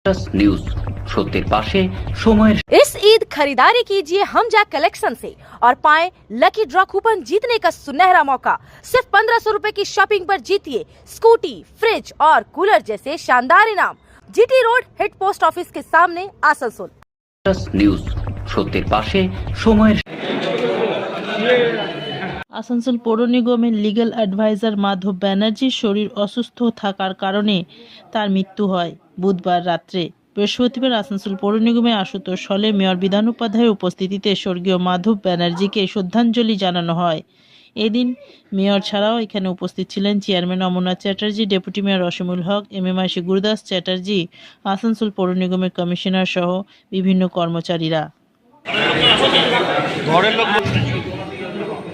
News সত্যের পাশে সময়ের। इस ईद खरीदारी कीजिए हम जैक कलेक्शन से और पाएं लकी ड्रॉ कूपन जीतने का सुनहरा मौका। सिर्फ 1500 रुपए की शॉपिंग पर जीतिए स्कूटी, फ्रिज और कूलर जैसे शानदार इनाम। GT road hit post office के सामने आसनसोल। न्यूज সত্যের পাশে সময়ের। আসানসোল পৌর নিগমের লিগ্যাল অ্যাডভাইজার মাধব ব্যানার্জির শরীর অসুস্থ থাকার কারণে তার মৃত্যু হয় বুধবার রাত্রে। বৃহস্পতিবার আসানসোল পৌর নিগমে আশুতোষ হলে মেয়র বিধান উপাধ্যায়ের উপস্থিতিতে স্বর্গীয় মাধব ব্যানার্জিকে শ্রদ্ধাঞ্জলি জানানো হয়। এদিন মেয়র ছাড়াও এখানে উপস্থিত ছিলেন chairman Amarnath Chatterjee, deputy mayor Asimul Haque, MMIC Gurudas Chatterjee, Asansol পৌর নিগমের কমিশনার সহ বিভিন্ন কর্মচারীরা।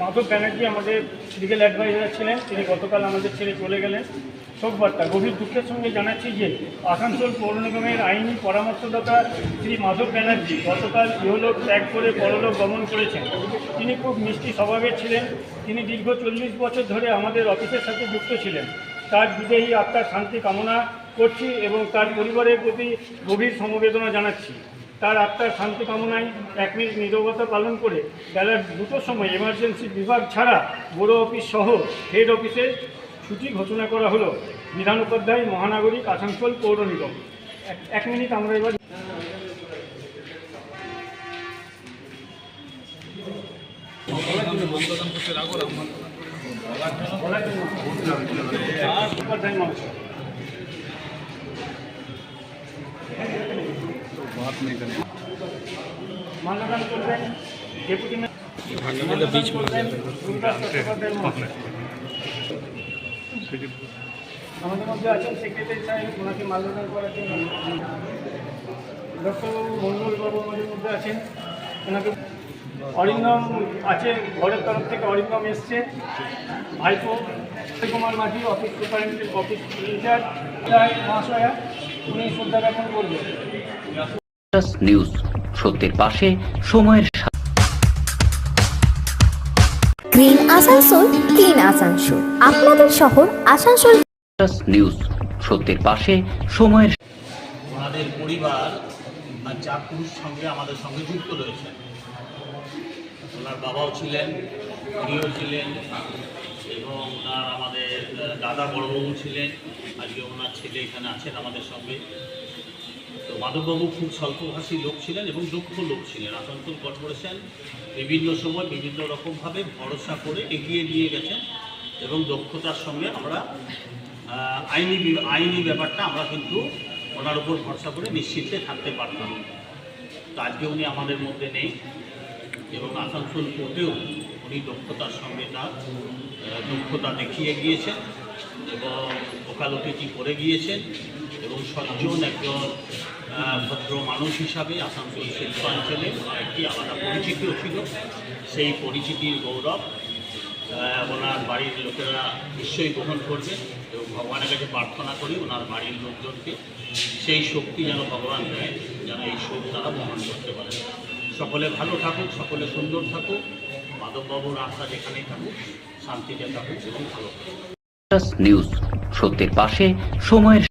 মাধব ব্যানার্জি আমাদের লিগ্যাল অ্যাডভাইজার ছিলেন, তিনি গতকাল আমাদের ছেড়ে চলে গেলেন। শোকবার্তা গভীর দুঃখের সঙ্গে জানাচ্ছি যে আসানসোল পৌর নিগমের আইনি পরামর্শদাতা শ্রী মাধব ব্যানার্জি গতকাল ইহলোক ত্যাগ করে পরলোক গমন করেছেন। তিনি খুব মিষ্টি স্বভাবের ছিলেন। তিনি দীর্ঘ 40 বছর ধরে আমাদের অফিসের সাথে যুক্ত ছিলেন। তার বিদেহী আত্মার শান্তি কামনা করছি এবং তার পরিবারের প্রতি গভীর সমবেদনা জানাচ্ছি। তার আত্মার শান্তি কামনায় 1 মিনিট নীরবতা পালন করে বেলা 2টোর সময় এমার্জেন্সি বিভাগ ছাড়া বড় অফিস সহ হেড অফিসে ছুটি ঘোষণা করা হলো। বিধান উপাধ্যায়, মহানগরী, আসানসোল পৌর নিগম। 1 মিনিট আমরা এবার উপাধ্যায় মহাশয় মাল্যদান করবেন ডেপুটি আমাদের মধ্যে আছেন সেক্রেটারি সাহেব, ওনাকে মাল্যদান করার জন্য ডক্টরবাবু মন্ডলবাবু আমাদের মধ্যে আছেন, ওনাকে অরিন্দম আছে ঘরের তরফ থেকে, অরিন্দম এসছে, ভাইপো কুমার মাঝি অফিস সুপারিনটেন্ডেন্ট অফিস ইনচার্জ মহাশয়া, উনি শ্রদ্ধা জ্ঞাপন করবেন। নিউজ সত্যের পাশে সময়ের। গ্রিন আসানসোল, ক্লিন আসানসোল, আপনাদের শহর আসানসোল। নিউজ সত্যের পাশে সময়ের। ওনাদের পরিবার আর 4 পুরুষ সঙ্গে আমাদের সঙ্গে যুক্ত রয়েছেন। ওনার বাবাও ছিলেন, উনিও ছিলেন এবং ওনার আমাদের দাদা বড়বাবু ছিলেন। আজকে ওনার ছেলে এখানে আছেন আমাদের সঙ্গে। তো মাধববাবু খুব স্বল্পভাষী লোক ছিলেন এবং দক্ষ লোক ছিলেন। আসানসোল কর্পোরেশন বিভিন্ন সময় বিভিন্ন রকমভাবে ভরসা করে এগিয়ে নিয়ে গেছেন এবং দক্ষতার সঙ্গে আমরা আইনি ব্যাপারটা আমরা কিন্তু ওনার উপর ভরসা করে নিশ্চিন্তে থাকতে পারতাম। তো আজকে উনি আমাদের মধ্যে নেই এবং আসানসোল কোর্টেও উনি দক্ষতার সঙ্গে তার দক্ষতা দেখিয়ে গিয়েছেন এবং ওকালতি করে গিয়েছেন এবং সজ্জন একজন ভদ্র মানুষ হিসাবে আসানসোল শিল্পাঞ্চলে ওনার একটি আলাদা পরিচিতিও ছিল। সেই পরিচিতির গৌরব ওনার বাড়ির লোকেরা নিশ্চয়ই গ্রহণ করবে এবং ভগবানের কাছে প্রার্থনা করি ওনার বাড়ির লোকজনকে সেই শক্তি যেন ভগবান দেয়, যেন এই শোক তারা বহন করতে পারে। সকলে ভালো থাকুক, সকলে সুন্দর থাকুক, মাধববাবুর আত্মা যেখানেই থাকুক শান্তিতে থাকুক এবং ভালো থাকুক। নিউজ সত্যের পাশে সময়ের।